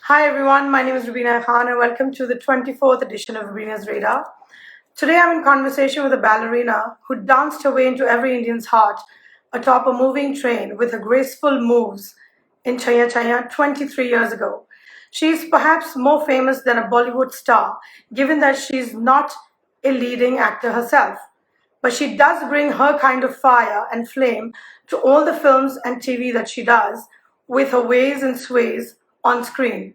Hi everyone, my name is Rubina A Khan and welcome to the 24th edition of Rubina's Radar. Today I'm in conversation with a ballerina who danced her way into every Indian's heart atop a moving train with her graceful moves in Chaiyya Chaiyya 23 years ago. She is perhaps more famous than a Bollywood star, given that she's not a leading actor herself. But she does bring her kind of fire and flame to all the films and TV that she does with her ways and sways on screen.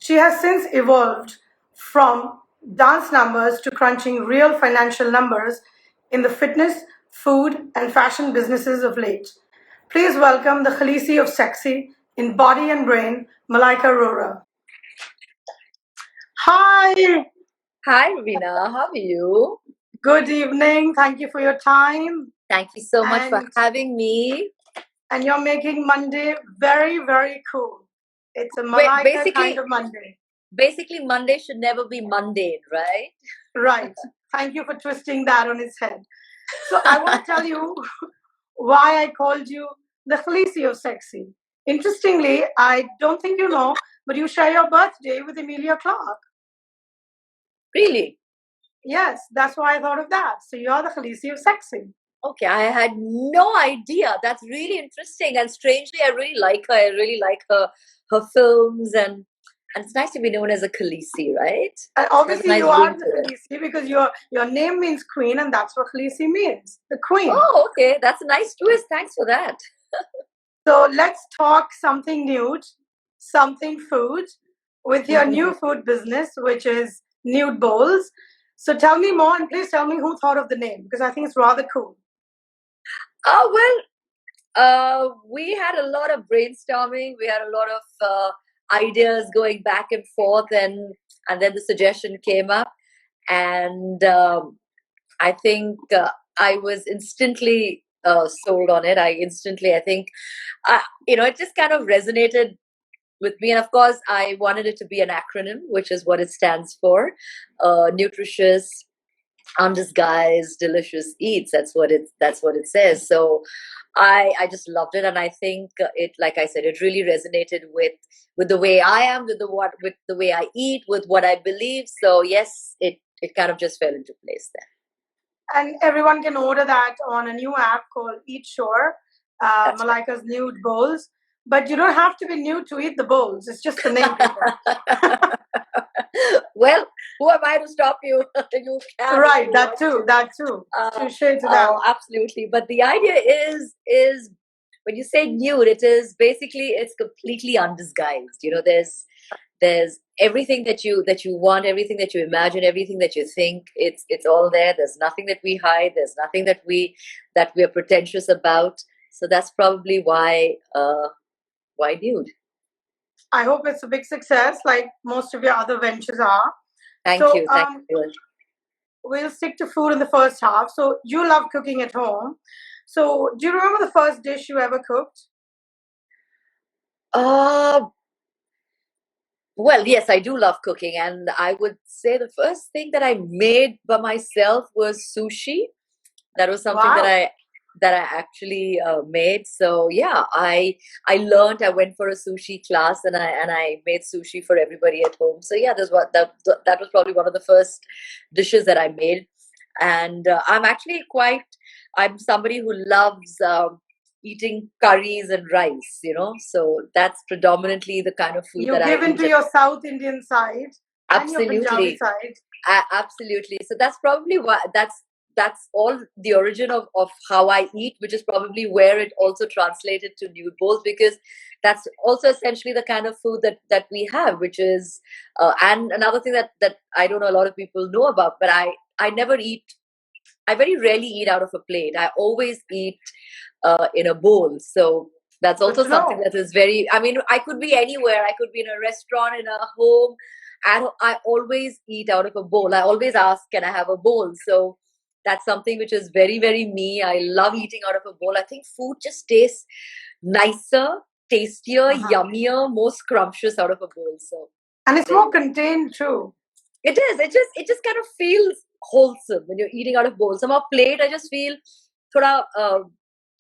She has since evolved from dance numbers to crunching real financial numbers in the fitness, food, and fashion businesses of late. Please welcome the Khaleesi of sexy in body and brain, Malaika Arora. Hi, Hi, Rubina. How are you? good evening. Thank you for your time. Thank you so much for And having me. and you're making Monday very, very cool. It's a Wait, Malaika kind of Monday. basically, Monday should never be mundane, right? Right. Thank you for twisting that on its head. So I want to tell you why I called you the Khaleesi of sexy. Interestingly, I don't think you know, but you share your birthday with Emilia Clarke. Really? Yes, that's why I thought of that. So you're the Khaleesi of sexy. Okay, I had no idea. That's really interesting. And strangely, I really like her. I really like her films, and it's nice to be known as a Khaleesi, right? And Has a obviously, you nice are ring the to it. Khaleesi because your name means queen, and that's what Khaleesi means, the queen. Oh, okay. That's a nice twist. Thanks for that. So let's talk something nude, something food, with your new food business, which is nude bowls. So tell me more, and please tell me who thought of the name because I think it's rather cool. Oh, well, we had a lot of brainstorming. We had a lot of ideas going back and forth, and then the suggestion came up, and I think I was instantly sold on it. I think, it just kind of resonated with me, and of course, I wanted it to be an acronym, which is what it stands for: nutritious, undisguised, delicious eats. That's what it says. So I just loved it, and I think it, like I said, it really resonated with the way I am, with the way I eat, with what I believe. So yes, it kind of just fell into place there. And everyone can order that on a new app called Eat Sure, That's Malaika's Nude Bowls. But you don't have to be nude to eat the bowls. It's just the name, people. right. Well, who am I to stop you? You can if Right, you that want too, to. that too. Touche to that. Oh, absolutely. But the idea is when you say nude, it's completely undisguised. There's everything that you want, everything that you imagine, everything that you think. It's all there. There's nothing that we hide. There's nothing that we're pretentious about. So that's probably why nude. I hope it's a big success, like most of your other ventures are. Thank So, you. Thank you. we'll stick to food in the first half. So, you love cooking at home. So, do you remember the first dish you ever cooked? Uh, Well, yes, I do love cooking, and I would say the first thing that I made by myself was sushi. That was something that Wow. I actually made. So yeah, I learned. I went for a sushi class, and I made sushi for everybody at home. So yeah, that was probably one of the first dishes that I made. And I'm somebody who loves eating curries and rice. So that's predominantly the kind of food You that I give eat. into your South Indian side and your Punjabi Absolutely. side. Absolutely. So that's probably why that's all the origin of how I eat, which is probably where it also translated to nude bowls, because that's also essentially the kind of food that we have, which is and another thing that I don't know a lot of people know about, but I never eat. I very rarely eat out of a plate. I always eat in a bowl. So that's Good also to something know. that is very, I mean, I could be anywhere. I could be in a restaurant, in a home, and I always eat out of a bowl. I always ask, can I have a bowl? So that's something which is very, very me. I love eating out of a bowl. I think food just tastes nicer, tastier, Uh-huh. yummier, more scrumptious out of a bowl. So And it's there more you go. contained too. It is. It just kind of feels wholesome when you're eating out of bowl. Some plate, I just feel thoda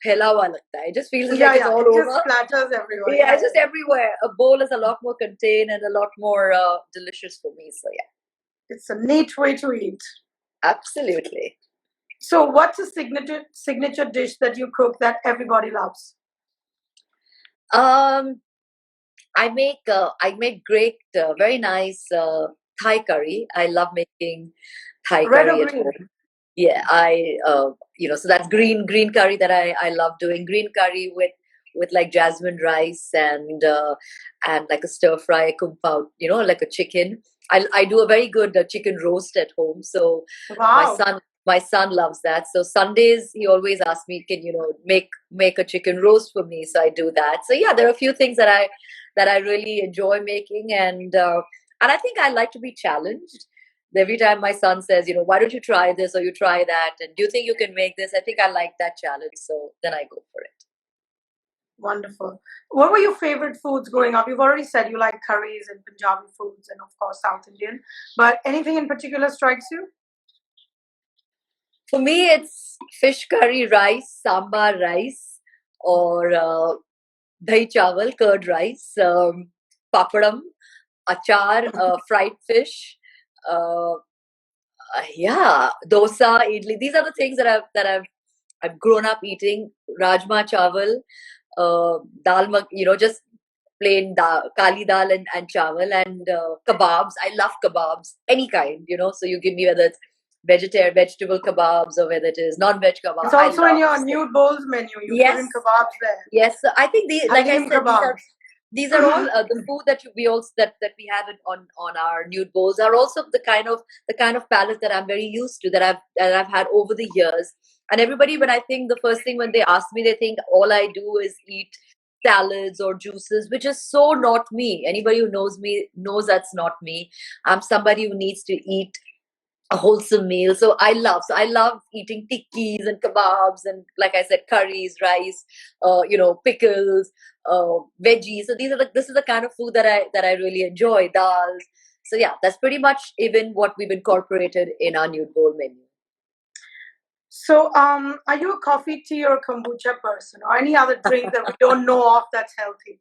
phela hua lagta hai. It just feels Yeah, like it's yeah, all it just over. splatters everywhere. Yeah, Yeah, it's just everywhere. A bowl is a lot more contained and a lot more delicious for me. So yeah, it's a neat way to eat. absolutely. So, what's a signature dish that you cook that everybody loves? Um, I make great, very nice Thai curry. I love making Thai Red or curry at green? home. Yeah, so that's green curry that I love doing. Green curry with like jasmine rice and like a stir fry kung pao, like a chicken. I do a very good chicken roast at home. So my Wow. son my son loves that. So Sundays he always asks me, can make a chicken roast for me? So I do that. So yeah, there are a few things that I really enjoy making, and I think I like to be challenged. Every time my son says, why don't you try this or you try that, and do you think you can make this? I think I like that challenge, so then I go for it. Wonderful. What were your favorite foods growing up? You've already said you like curries and Punjabi foods and, of course, South Indian. But anything in particular strikes you? For me, it's fish curry rice, sambar rice, or dahi chawal, curd rice, papadam, achar, fried fish. Uh, yeah, dosa, idli. These are the things I've grown up eating. Rajma chawal, just plain dal, kali dal and chawal, and kebabs. I love kebabs, any kind. So you give me whether it's vegetable kebabs or whether it is non-veg kebab. It's I also in love. your nude bowls menu. You put Yes, in kebabs there. yes. So I think like I Halim said, kebabs. these are all the food we also that we have on our nude bowls are also the kind of palate that I'm very used to, that I've had over the years. And everybody, when I think the first thing when they ask me, they think all I do is eat salads or juices, which is so not me. Anybody who knows me knows that's not me. I'm somebody who needs to eat a wholesome meal. So I love eating tikkis and kebabs and, like I said, curries, rice, pickles, veggies. So this is the kind of food that I really enjoy. Dals. So yeah, that's pretty much even what we've incorporated in our nude bowl menu. So, are you a coffee, tea, or kombucha person, or any other drink that we don't know of that's healthy?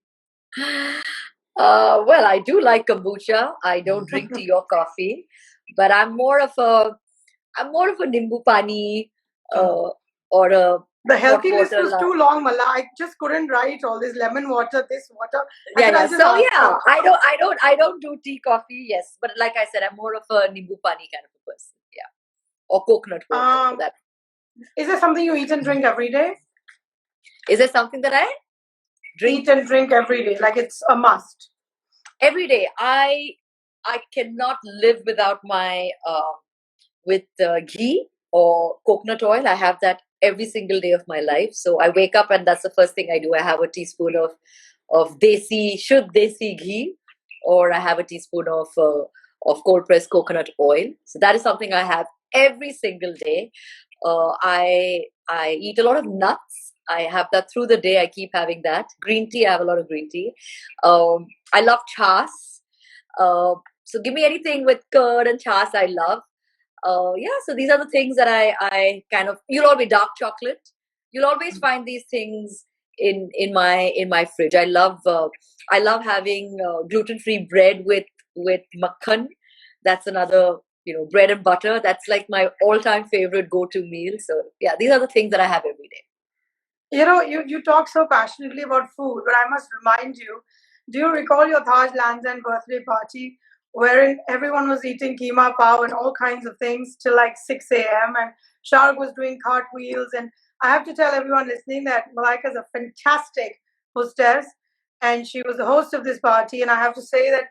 Well, I do like kombucha. I don't drink tea or coffee, but I'm more of a nimbu pani, or a The hot healthy list water. was too long, Mala. I just couldn't write all this lemon water, this water. I Yeah, said, yeah. I'll just So ask yeah, her. I don't do tea, coffee. Yes, but like I said, I'm more of a nimbu pani kind of a person. Yeah, or coconut water for that. Is there something you eat and drink every day? Is there something that I drink Eat and drink every day, like it's a must. every day? I cannot live without my with ghee or coconut oil. I have that every single day of my life. So I wake up and that's the first thing I do. I have a teaspoon of desi ghee, or I have a teaspoon of cold pressed coconut oil. So that is something I have every single day. I eat a lot of nuts. I have that through the day. I keep having that. Green tea. I have a lot of green tea. I love chas. So give me anything with curd and chas. I love. Yeah, so these are the things that I kind of. You'll always dark chocolate. You'll always find these things in my fridge. I love having gluten-free bread with makhan. That's another, bread and butter. That's like my all-time favorite go-to meal. So yeah, these are the things that I have every day. You talk so passionately about food, but I must remind you, do you recall your Taj Lands End birthday party wherein everyone was eating keema pao and all kinds of things till like 6 a.m. and Shark was doing cartwheels? And I have to tell everyone listening that Malaika is a fantastic hostess and she was the host of this party. And I have to say that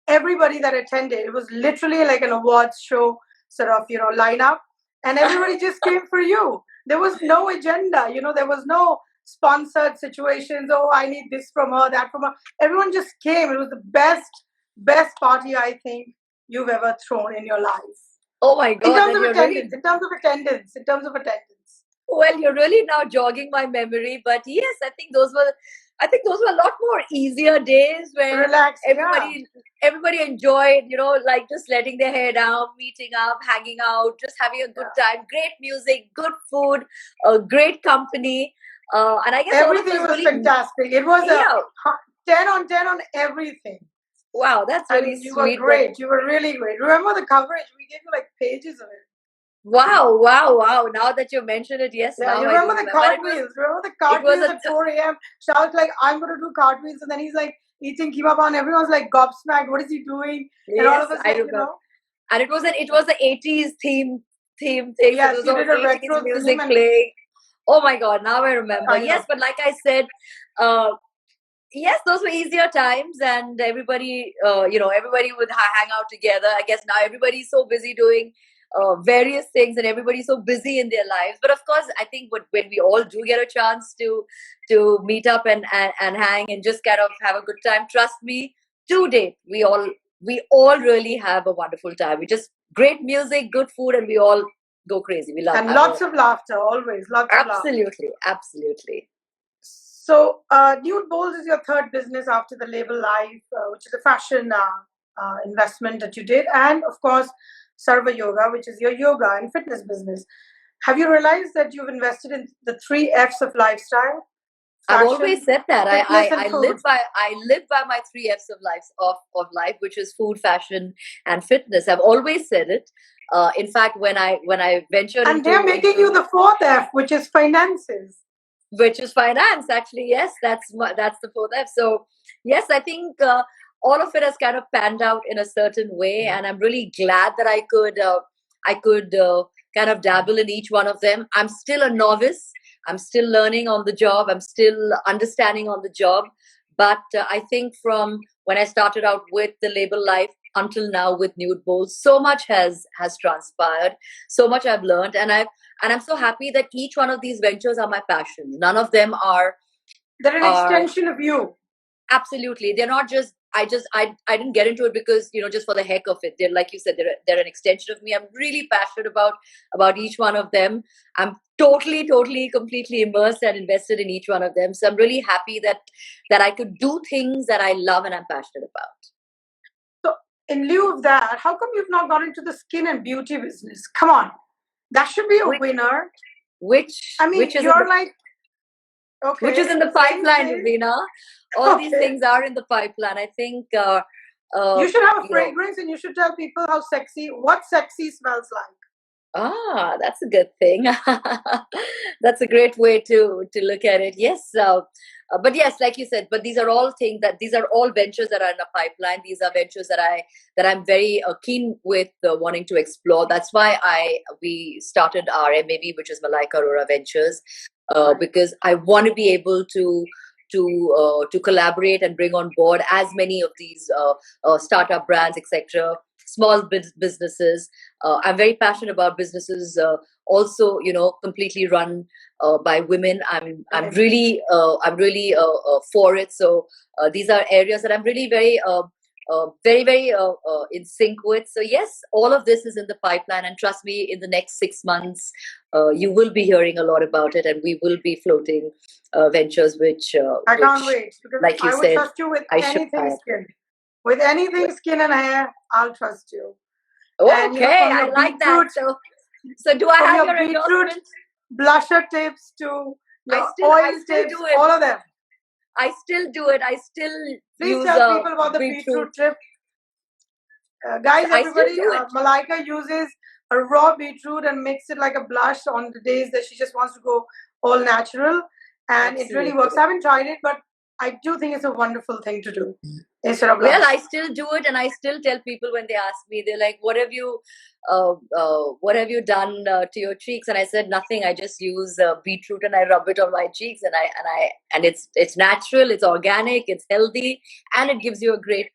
everybody that attended, it was literally like an awards show sort of, lineup. And everybody just came for you. There was no agenda, there was no sponsored situations. Oh, I need this from her, that from her. Everyone just came. It was the best party I think you've ever thrown in your life. Oh my In God, terms then of you're really attendance, in terms of attendance, in terms of attendance. well. You're really now jogging my memory. But yes, I think those were a lot more easier days where Relax, yeah. everybody enjoyed, like just letting their hair down, meeting up, hanging out, just having a good time. Great music, good food, great company. And I guess all of Everything us was really, fantastic. It was a yeah, 10 on 10 on everything. wow, that's really And you were sweet. That, great. You were really great. Remember the coverage? We gave you like pages of it. wow, wow, wow. Now that you mention it, yes, Yeah, now you I do remember the remember. And cartwheels? Remember the it was cartwheels a, at 4 a.m.? Shout like, I'm going to do cartwheels. And then he's like eating keema pan. Everyone's like gobsmacked. What is he doing? And all yes, of a I sudden, remember. And it was the 80s theme thing. So yes, there was you all did a 80s retro theme music and playing. Oh my God, now I remember. kind Yes, of. but like I said, uh, yes, those were easier times, and everybody, everybody would hang out together. I guess now everybody's so busy doing various things, and everybody's so busy in their lives. But of course, I think when we all do get a chance to meet up and hang and just kind of have a good time, trust me, to date, we all really have a wonderful time. We just great music, good food, and we all go crazy. We love And have a lots of laughter, always. Lots of laughter. absolutely, absolutely. So, Nude Bowls is your third business after the label Life, which is a fashion investment that you did, and of course, Sarva Yoga, which is your yoga and fitness business. Have you realized that you've invested in the three F's of lifestyle: I've always fashion, said that fitness, and I food? live by my three F's of life, which is food, fashion, and fitness. I've always said it. In fact, when I ventured And they're making you into the fourth F, which is finances. which is finance, actually, yes, that's the fourth F. So yes, I think all of it has kind of panned out in a certain way, and I'm really glad that I could kind of dabble in each one of them. I'm still a novice. I'm still learning on the job. I'm still understanding on the job. But I think from when I started out with the label Life until now with Nude Bowls, so much has transpired. So much I've learned, and I'm so happy that each one of these ventures are my passions. None of them They're an are extension of you. absolutely, they're not just I didn't get into it because just for the heck of it. They're, like you said, they're an extension of me. I'm really passionate about each one of them. I'm totally completely immersed and invested in each one of them. So I'm really happy that I could do things that I love and I'm passionate about. So, in lieu of that, how come you've not got into the skin and beauty business? Come on, that should be a which winner. which I mean, which is in you're the like, which is okay, in the same pipeline, place. Rubina. All these Okay. things are in the pipeline. I think You should have a you know fragrance and you should tell people what sexy smells like. That's a good thing. That's a great way to look at it. Yes, but yes, like you said, but these are all ventures that are in the pipeline. These are ventures that I'm very keen with wanting to explore. That's why we started our MAV, which is Malaika Arora Ventures, because I want to be able to collaborate and bring on board as many of these startup brands, etc., small businesses. I'm very passionate about businesses also, completely run by women. I'm really for it. So these are areas that I'm really very in sync with. So yes, all of this is in the pipeline, and trust me, in the next 6 months, you will be hearing a lot about it, and we will be floating ventures I can't which, wait because like you I would said, trust you with I should anything have. skin. With anything skin and hair, I'll trust you. And Okay, from I your like that. beetroot, So do I from have your your beetroot endorsement? blusher tips to your I oil still tips, do it. all of them. I still do it. I still Please use tell people about the beetroot. beetroot tip. Guys, I still everybody, do it. Malaika uses a raw beetroot and makes it like a blush on the days that she just wants to go all natural. And it really works. Absolutely. I haven't tried it, but I do think it's a wonderful thing to do instead of Well, blush. I still do it, and I still tell people when they ask me, they're like, what have you done to your cheeks?" And I said, "Nothing. I just use beetroot and I rub it on my cheeks, and it's natural, it's organic, it's healthy, and it gives you a great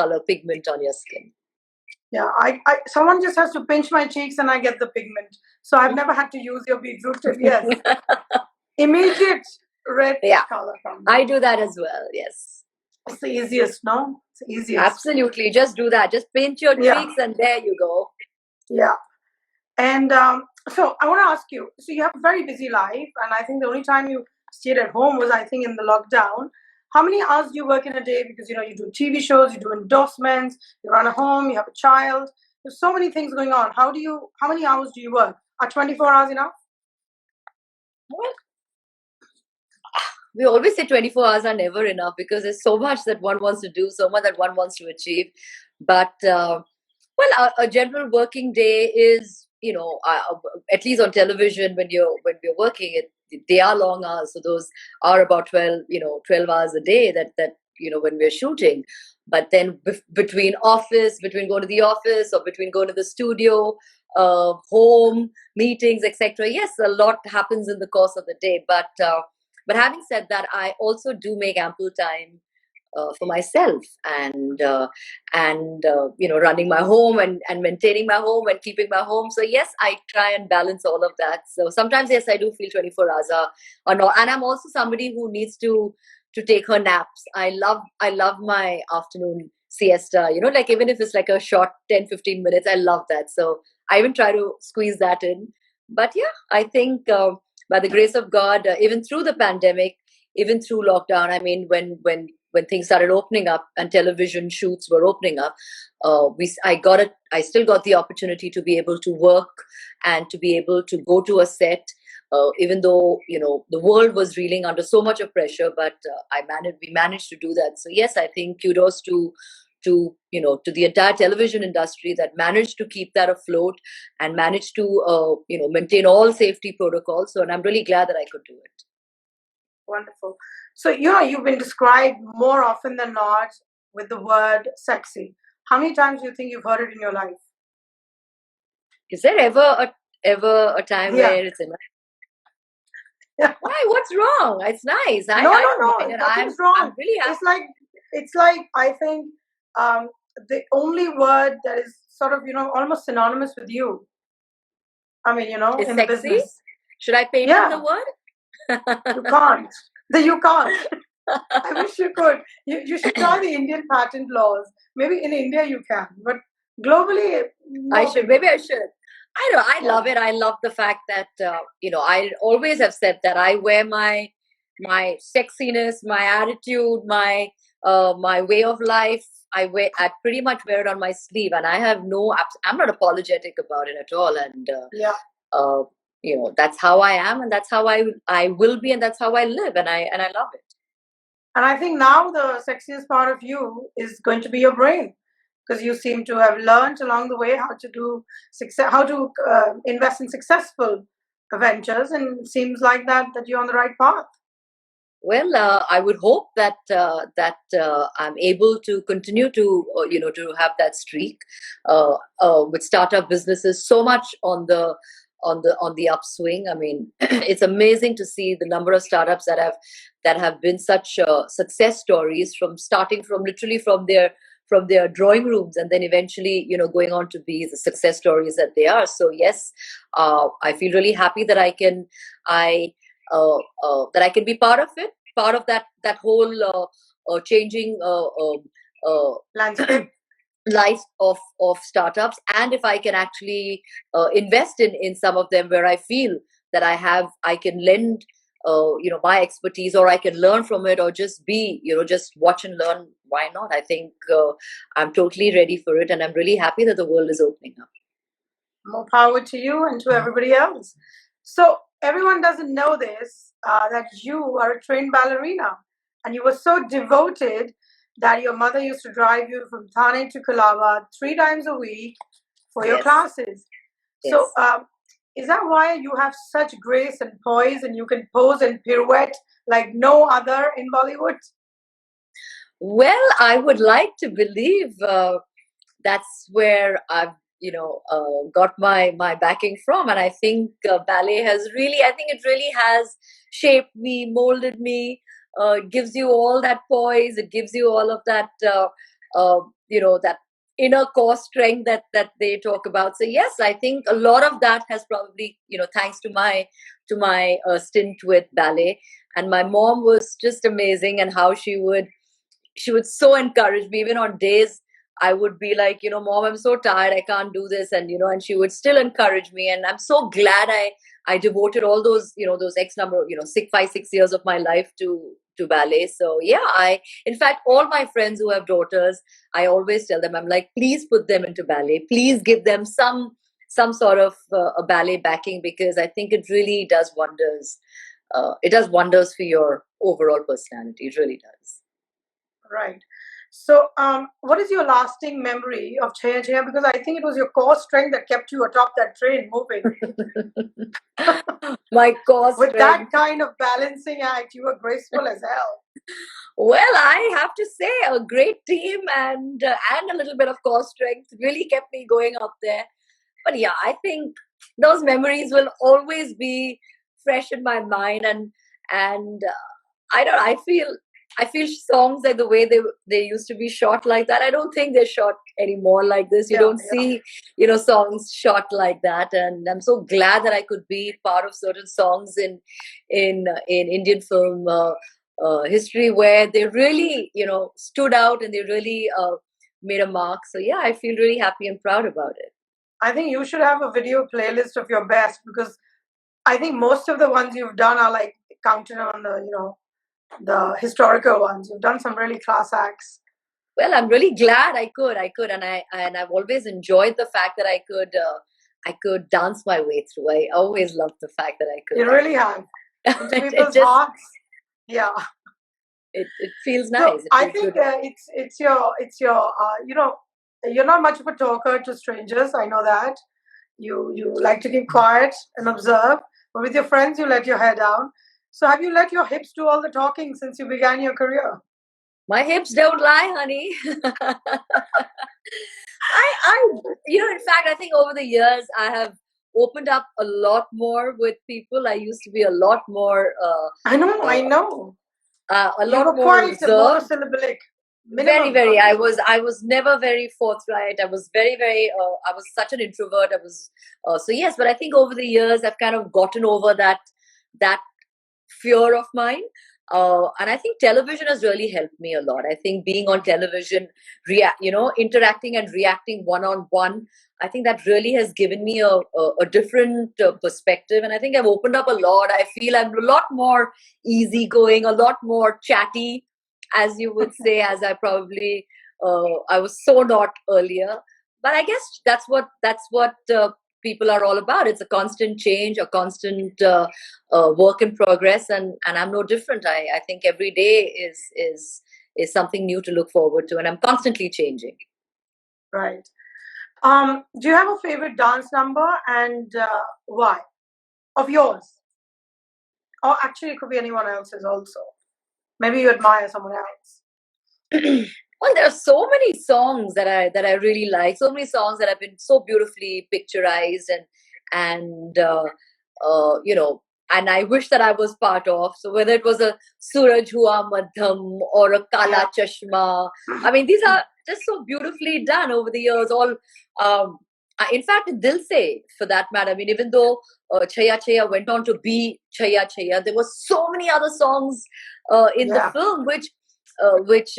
color pigment on your skin." Yeah, someone just has to pinch my cheeks and I get the pigment. So I've never had to use your beetroot tip. Yes, immediate reddish Yeah, color comes I in. do that as well. Yes. It's the easiest, no? It's the easiest. Absolutely. Just do that. Just pinch your Yeah, cheeks and there you go. yeah. And so I want to ask you. So you have a very busy life, and I think the only time you stayed at home was, I think, in the lockdown. How many hours do you work in a day? Because you do TV shows, you do endorsements, you run a home, you have a child. There's so many things going on. How many hours do you work? Are 24 hours enough? we always say 24 hours are never enough because there's so much that one wants to do, so much that one wants to achieve. But well, a general working day is, at least on television when we're working, they are long hours. So those are about 12 hours a day that when we're shooting. But then between going to the office or between going to the studio, home meetings, etc. Yes, a lot happens in the course of the day. But having said that, I also do make ample time for myself, and running my home and maintaining my home and keeping my home. So yes, I try and balance all of that. So sometimes, yes, I do feel 24 hours are not. And I'm also somebody who needs to take her naps. I love my afternoon siesta, like even if it's like a short 10-15 minutes, I love that. So I even try to squeeze that in. But yeah, I think by the grace of God, even through the pandemic, even through lockdown, I mean, when things started opening up and television shoots were opening up, I still got the opportunity to be able to work and to be able to go to a set, even though the world was reeling under so much of pressure. But we managed to do that. So yes, I think kudos to the entire television industry that managed to keep that afloat and managed to maintain all safety protocols. So, and I'm really glad that I could do it. Wonderful. So, you've been described more often than not with the word sexy. How many times do you think you've heard it in your life? Is there ever a time where it's enough? Yeah. Why? What's wrong? It's nice. No, nothing's wrong. I'm really happy. It's like I think the only word that is sort of almost synonymous with you. I mean, is in sexy? business. Should I paint in the word? You can't. You can't. I wish you could. You should try the Indian patent laws. Maybe in India you can, but globally, no. I should. Maybe I should. I know. I love it. I love the fact that I always have said that I wear my sexiness, my attitude, my way of life. I pretty much wear it on my sleeve, and I have I'm not apologetic about it at all. And that's how I am, and that's how I will be, and that's how I live, and I love it. And I think now the sexiest part of you is going to be your brain, because you seem to have learned along the way how to do how to invest in successful ventures, and it seems like that you're on the right path. Well, I would hope that I'm able to continue to to have that streak with startup businesses so much on the upswing. I mean, it's amazing to see the number of startups that have been such success stories, from starting from literally from their drawing rooms, and then eventually going on to be the success stories that they are. So yes, I feel really happy that I can be part of it, part of that whole changing landscape life of startups. And if I can actually invest in some of them where I feel that I can lend my expertise, or I can learn from it, or just be just watch and learn, why not? I think I'm totally ready for it, and I'm really happy that the world is opening up. More power to you and to everybody else. So everyone doesn't know this, that you are a trained ballerina, and you were so devoted that your mother used to drive you from Thane to Colaba 3 times a week for your classes. Yes. So is that why you have such grace and poise, and you can pose and pirouette like no other in Bollywood? Well, I would like to believe that's where I've got my backing from. And I think ballet has really, I think it really has shaped me, molded me. It gives you all that poise, it gives you all of that that inner core strength that they talk about. So yes, I think a lot of that has probably thanks to my stint with ballet. And my mom was just amazing, and how she would so encourage me, even on days I would be like, Mom, I'm so tired, I can't do this. And, and she would still encourage me. And I'm so glad I devoted all those, those X number of, 6 years of my life to ballet. So yeah, in fact, all my friends who have daughters, I always tell them, I'm like, please put them into ballet. Please give them some sort of a ballet backing, because I think it really does wonders it does wonders for your overall personality. It really does. Right. So, what is your lasting memory of Chaiyya Chaiyya? Because I think it was your core strength that kept you atop that train moving. My core With that strength. kind of balancing act, you were graceful as hell. Well, I have to say, a great team and a little bit of core strength really kept me going up there. But yeah, I think those memories will always be fresh in my mind, and I don't. I feel songs like the way they used to be shot like that. I don't think they're shot anymore like this. You Yeah, don't yeah. see songs shot like that, and I'm so glad that I could be part of certain songs in Indian film history where they really stood out and they really made a mark. So yeah, I feel really happy and proud about it. I think you should have a video playlist of your best, because I think most of the ones you've done are like counted on the historical ones. You've done some really class acts. Well, I'm really glad and I've always enjoyed the fact that I could dance my way through. I always loved the fact that I could. You really have. Into it people's just hearts. Yeah. it feels So nice. It I feels think good. it's your you're not much of a talker to strangers. I know that you like to keep quiet and observe, but with your friends you let your hair down. So have you let your hips do all the talking since you began your career? My hips don't lie, honey. I in fact, I think over the years I have opened up a lot more with people. I used to be a lot more I know, I uh, know. a You lot were more quite reserved. monosyllabic, Very, minimum. very. I was never very forthright. I was very, very. I was such an introvert. I was so yes. But I think over the years I've kind of gotten over that fear of mine. And I think television has really helped me a lot. I think being on television, interacting and reacting one on one, I think that really has given me a different perspective. And I think I've opened up a lot. I feel I'm a lot more easygoing, a lot more chatty, as you would say, as I was so not earlier. But I guess that's what people are all about. It's a constant change, a constant work in progress, and I'm no different. I think every day is something new to look forward to, and I'm constantly changing. Right. Do you have a favorite dance number, and why? Of yours? Or actually, it could be anyone else's also. Maybe you admire someone else. Well, there are so many songs that I really like. So many songs that have been so beautifully picturized and and I wish that I was part of. So whether it was a Suraj Hua Madham or a Yeah. Kala Chashma, I mean these are just so beautifully done over the years. All in fact, Dil Se, for that matter. I mean, even though Chaiyya Chaiyya went on to be Chaiyya Chaiyya, there were so many other songs in the Yeah. film which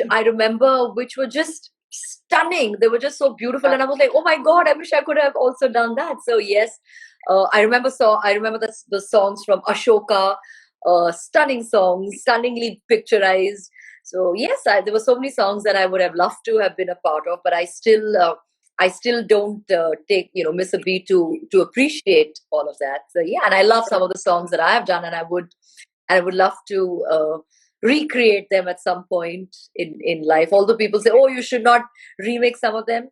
I remember, which were just stunning. They were just so beautiful, and I was like, "Oh my god, I wish I could have also done that." So yes, I remember. I remember the songs from Ashoka, stunning songs, stunningly picturized. So yes, there were so many songs that I would have loved to have been a part of, but I still don't take miss a beat to appreciate all of that. So yeah, and I love some of the songs that I have done, and I would love to recreate them at some point in life. Although people say, "Oh, you should not remake some of them,"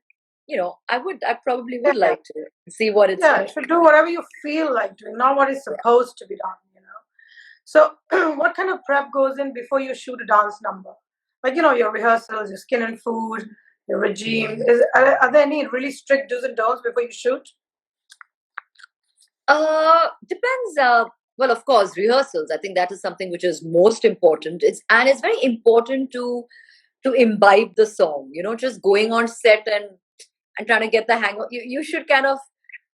I probably would Yeah. like to see what it's Yeah. You like. should do whatever you feel like doing, not what is supposed to be done. So, what kind of prep goes in before you shoot a dance number? Like, your rehearsals, your skin and food, your regime. Are there any really strict do's and don'ts before you shoot? Depends. Well, of course, rehearsals. I think that is something which is most important. It's very important to imbibe the song. Just going on set and trying to get the hang of. You should kind of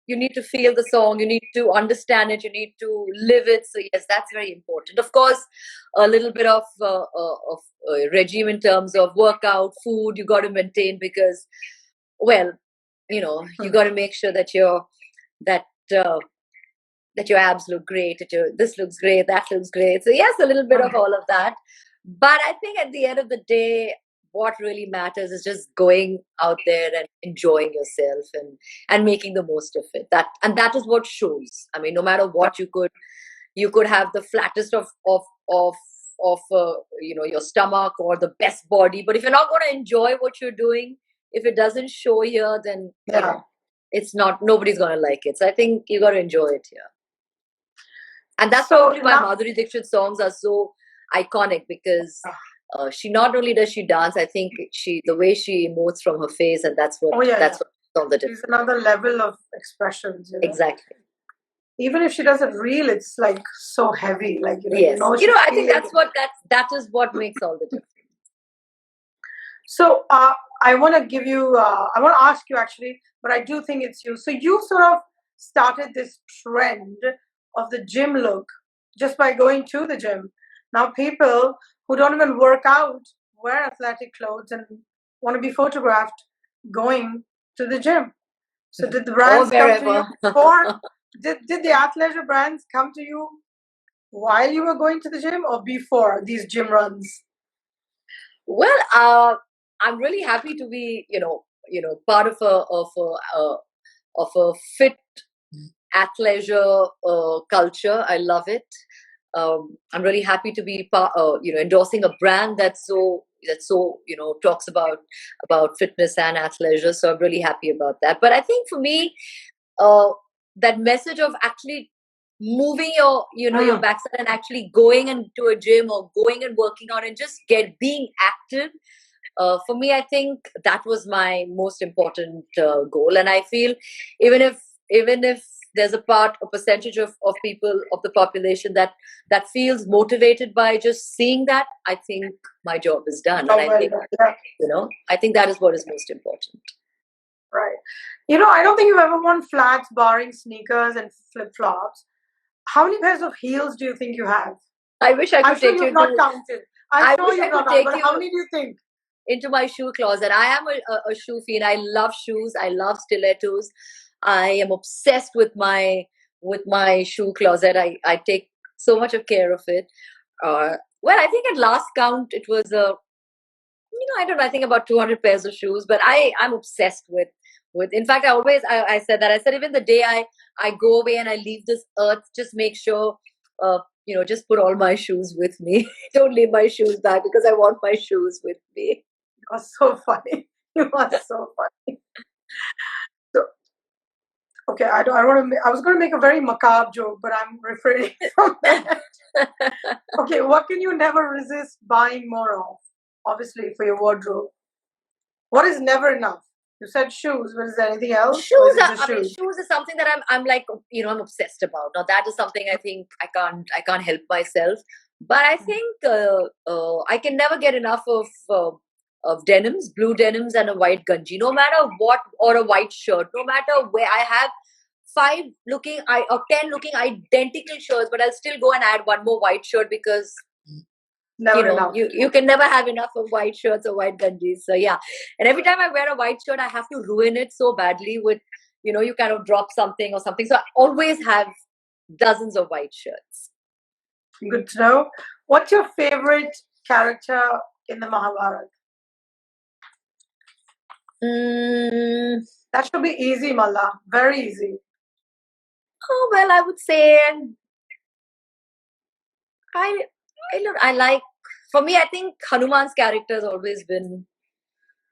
you need to feel the song, you need to understand it, you need to live it. So yes, that's very important. Of course, a little bit of regime in terms of workout, food you got to maintain, because well, you got to make sure that uh, that your abs look great, that this looks great, that looks great. So yes, a little bit of all of that. But I think at the end of the day, what really matters is just going out there and enjoying yourself and making the most of it. That is what shows. I mean, no matter what, you could have the flattest of your stomach or the best body, but if you're not going to enjoy what you're doing, if it doesn't show here, then it's not, nobody's going to like it. So I think you got to enjoy it here. And that's probably why Madhuri Dixit's songs are so iconic, because she not only does she dance, I think the way she emotes from her face, and that's what that's what all the difference. She's another level of expressions. Exactly. Even if she does it real, it's like so heavy. Like yes, I think that is what makes all the difference. So I want to give you, I want to ask you actually, but I do think it's you. So you sort of started this trend of the gym look just by going to the gym. Now people who don't even work out wear athletic clothes and want to be photographed going to the gym. So did the brands come to you before? Did the athleisure brands come to you while you were going to the gym or before these gym runs? Well, I'm really happy to be, part of a fit athleisure culture. I love it. I'm really happy to be endorsing a brand that's so talks about fitness and athleisure. So I'm really happy about that. But I think for me, that message of actually moving your backside and actually going into a gym or going and working out and just being active, for me, I think that was my most important goal. And I feel even if there's a percentage of people, of the population that feels motivated by just seeing that, I think my job is done. And I think, I think that is what is most important. Right. I don't think you've ever worn flats barring sneakers and flip-flops. How many pairs of heels do you think you have? I wish I could take you not counted. I'm sure you've not counted, but how many do you think? Into my shoe closet. I am a shoe fiend. I love shoes. I love stilettos. I am obsessed with my shoe closet. I take so much of care of it. Well, I think at last count it was I think about 200 pairs of shoes. But I'm obsessed with. In fact, I said that. I said even the day I go away and I leave this earth, just make sure just put all my shoes with me. Don't leave my shoes back, because I want my shoes with me. You are so funny. You are so funny. So, okay, I was going to make a very macabre joke, but I'm refraining from that. Okay, what can you never resist buying more of? Obviously, for your wardrobe. What is never enough? You said shoes, but is there anything else? Shoes is something that I'm like, I'm obsessed about. Now that is something I think I can't help myself. But I think I can never get enough of denims, blue denims and a white ganji, no matter what, or a white shirt, no matter where. I have 5 looking or 10 looking identical shirts, but I'll still go and add one more white shirt, because you can never have enough of white shirts or white ganjis. So yeah, and every time I wear a white shirt, I have to ruin it so badly with you kind of drop something or something. So I always have dozens of white shirts. Good to know. What's your favorite character in the Mahabharata? That should be easy, Malla. Very easy. Oh, well, I would say I like, for me, I think Hanuman's character has always been.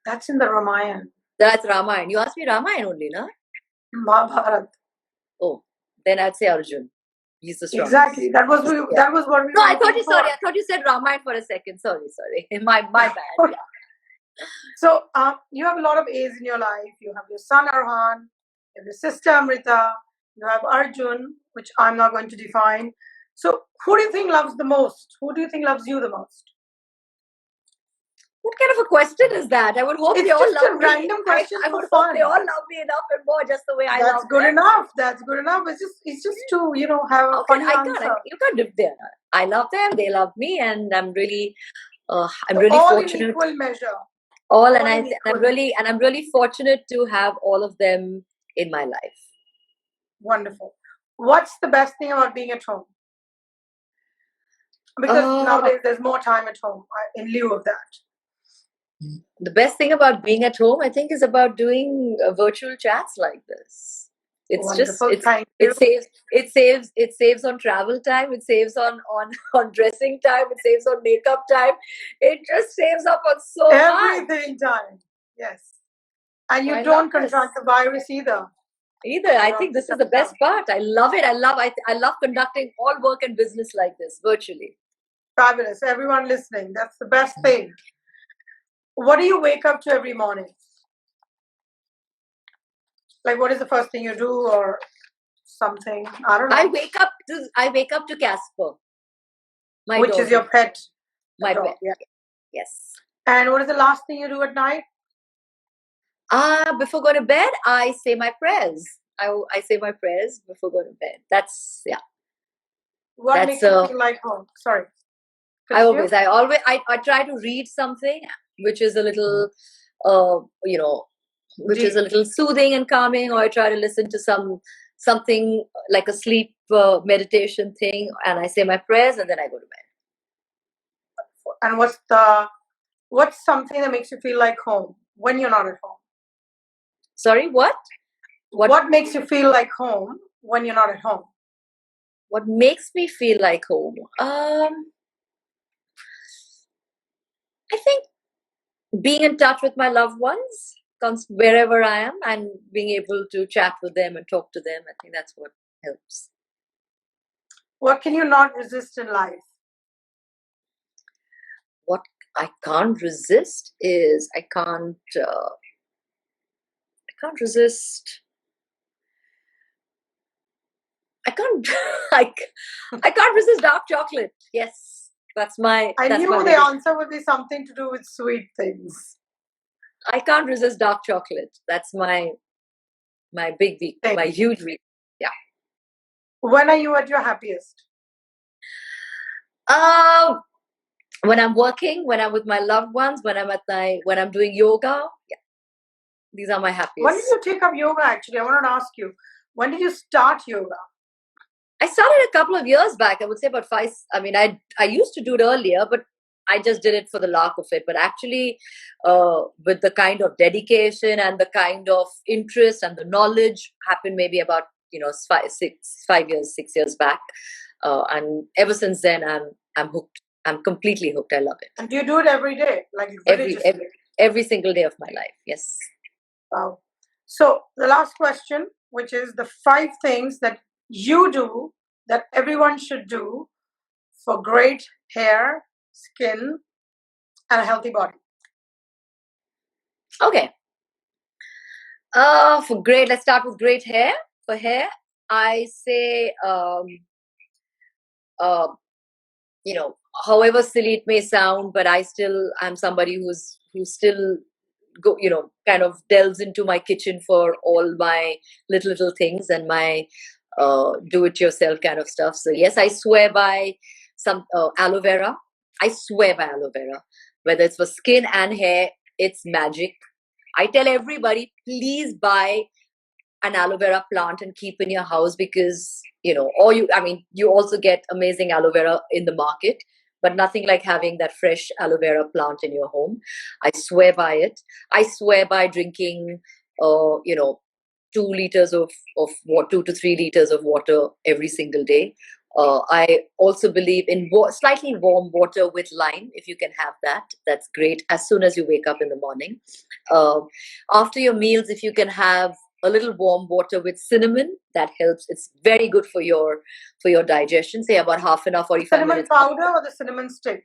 That's in the Ramayana. That's Ramayana. You asked me Ramayana only, no? Mahabharata. Oh, then I'd say Arjun. He's the strongest. Exactly. That was what we. No, I thought you said Ramayana for a second. Sorry. My bad. Yeah. So you have a lot of A's in your life. You have your son Arhan, you have your sister Amrita, you have Arjun, which I'm not going to define. So who do you think loves the most? Who do you think loves you the most? What kind of a question is that? I would hope they all love me. It's just a random question I would hope they all love me enough and more, just the way I love them. That's good enough. That's good enough. It's just to have a funny answer. You can't live there. I love them. They love me, and I'm really all fortunate. In equal measure. I'm really fortunate to have all of them in my life. Wonderful. What's the best thing about being at home? Because nowadays there's more time at home in lieu of that. The best thing about being at home, I think, is about doing virtual chats like this. It's just Wonderful. Thank you. it saves on travel time, it saves on on dressing time, it saves on makeup time. It just saves up on so much. Everything done. Yes. And you I love don't this. contract the virus either. Either. I think this is the best part. I love it. I love conducting all work and business like this virtually. Fabulous. Everyone listening, that's the best thing. What do you wake up to every morning? Like, what is the first thing you do, or something? I don't know. I wake up to Casper. My Which dog. is your pet? My dog, pet. yeah. Yes. And what is the last thing you do at night? Before going to bed, I say my prayers. I say my prayers before going to bed. That's, yeah. What makes you feel like home? Sorry. I try to read something which is a little, which is a little soothing and calming, or I try to listen to something like a sleep meditation thing, and I say my prayers and then I go to bed. And what's something that makes you feel like home when you're not at home? Sorry, what? What makes you feel like home when you're not at home? What makes me feel like home? I think being in touch with my loved ones, wherever I am, and being able to chat with them and talk to them. I think that's what helps. What can you not resist in life? What I can't resist is I can't resist. I can't resist dark chocolate. Yes, that's my. I knew the answer would be something to do with sweet things. I can't resist dark chocolate. That's my big week, my huge week. Yeah. When are you at your happiest? When I'm working, when I'm with my loved ones, when I'm doing yoga. Yeah. These are my happiest. When did you take up yoga, actually? I wanted to ask you. When did you start yoga? I started a couple of years back. I would say about 5. I mean, I used to do it earlier, but I just did it for the lark of it. But actually, with the kind of dedication and the kind of interest and the knowledge, happened maybe about 6 years back, and ever since then, I'm hooked. I'm completely hooked. I love it. And do you do it every day, like every single day of my life? Yes. Wow. So the last question, which is the 5 things that you do that everyone should do for great hair, skin, and a healthy body. Okay. Let's start with great hair. For hair, I say, however silly it may sound, but I'm somebody who's still kind of delves into my kitchen for all my little things and my do-it-yourself kind of stuff. So yes, I swear by some aloe vera. I swear by aloe vera. Whether it's for skin and hair, it's magic. I tell everybody, please buy an aloe vera plant and keep in your house, because you also get amazing aloe vera in the market, but nothing like having that fresh aloe vera plant in your home. I swear by it. I swear by drinking 2 liters of water, 2 to 3 liters of water every single day. I also believe in slightly warm water with lime. If you can have that, that's great. As soon as you wake up in the morning, after your meals, if you can have a little warm water with cinnamon, that helps. It's very good for your digestion. Say about half an hour, 45 minutes. Cinnamon powder or the cinnamon stick?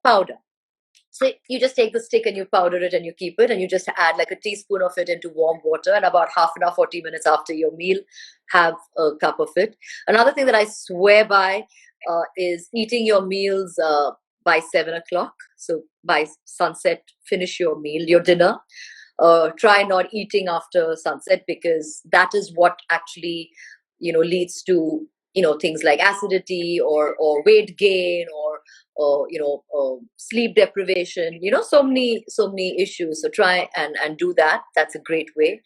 Powder. So you just take the stick and you powder it and you keep it, and you just add like a teaspoon of it into warm water, and about half an hour, 40 minutes after your meal, have a cup of it. Another thing that I swear by is eating your meals by 7 o'clock. So by sunset, finish your meal, your dinner. Try not eating after sunset, because that is what actually leads to things like acidity or weight gain or sleep deprivation, so many issues. So try and do that. That's a great way.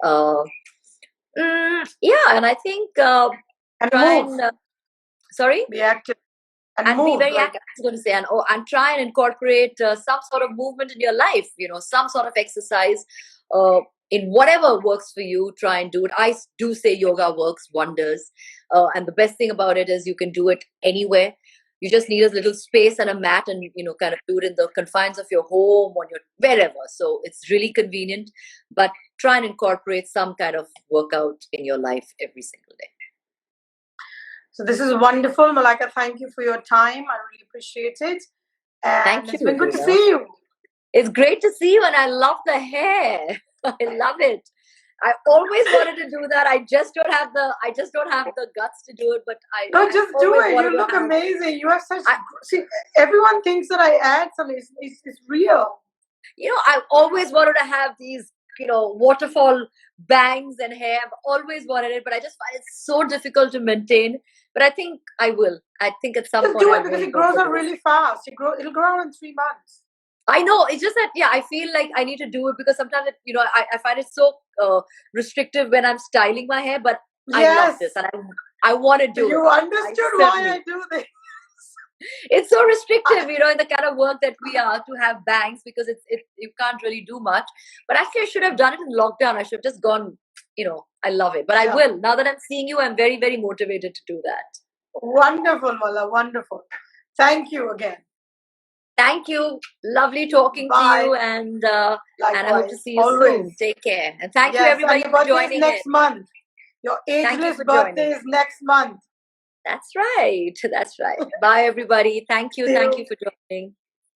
And I think sorry, be active and be very active. I was going to say, and try and incorporate some sort of movement in your life, some sort of exercise in whatever works for you, try and do it. I do say yoga works wonders. And the best thing about it is you can do it anywhere. You just need a little space and a mat, and kind of do it in the confines of your home, on your wherever. So it's really convenient. But try and incorporate some kind of workout in your life every single day. So this is wonderful, Malaika. Thank you for your time. I really appreciate it. And Thank it's you, been good to Rubina. see you. It's great to see you, and I love the hair. I love it. I always wanted to do that. I just don't have the guts to do it. But No, just do it. You look amazing. You have such. See, everyone thinks that I add something. It's real. I always wanted to have these, waterfall bangs and hair. I've always wanted it, but I just find it so difficult to maintain. But I think I will. I think at some point do it, because it grows out really fast. It'll grow out in 3 months. I know. It's just that, I feel like I need to do it because sometimes, I find it so restrictive when I'm styling my hair. But I love this, and I want to do it. You understood why I do this. It's so restrictive, in the kind of work that we are, to have bangs, because you can't really do much. But actually, I should have done it in lockdown. I should have just gone. I love it, but I will. Now that I'm seeing you, I'm very, very motivated to do that. Wonderful, Mala. Wonderful. Thank you again. Thank you. Lovely talking to you, and I hope to see you soon. Take care, and thank you everybody for joining next month. Your ageless birthday is next month. That's right. That's right. Bye, everybody. Thank you. Thank you for joining.